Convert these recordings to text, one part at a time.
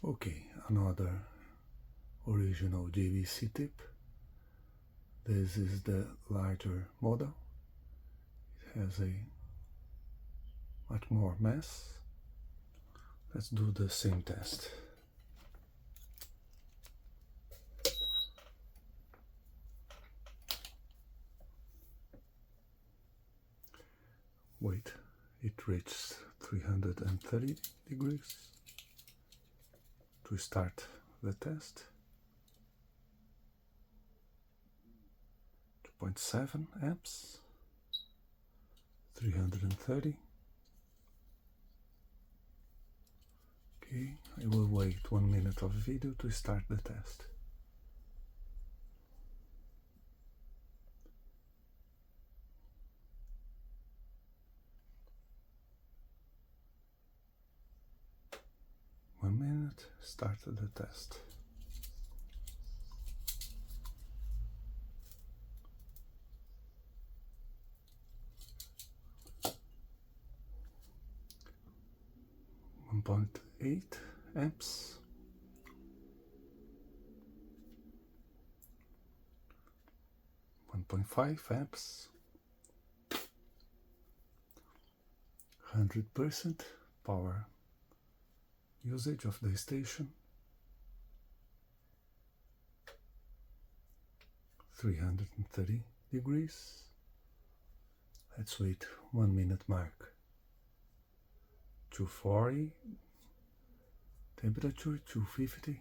Okay, another original JBC tip. This is the larger model. It has a much more mass. Let's do the same test. Wait, it reaches 330 degrees to start the test. 2.7 amps, 330. Okay, I will wait 1 minute of video to start the test. Start the test. .8 amps, 1.5 amps, 100% power usage of the station, 330 degrees. Let's wait 1 minute mark. 240, temperature 250.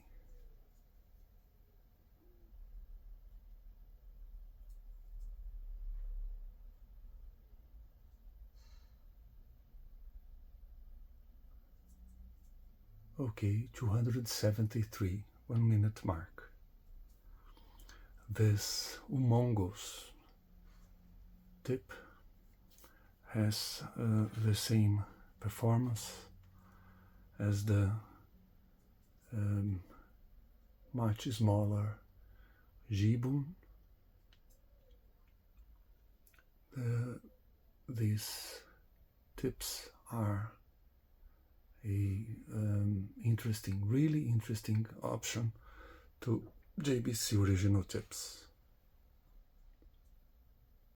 Okay, 273, 1 minute mark. This humongous tip has the same performance as the much smaller Jibun. These tips are a really interesting option to JBC original tips.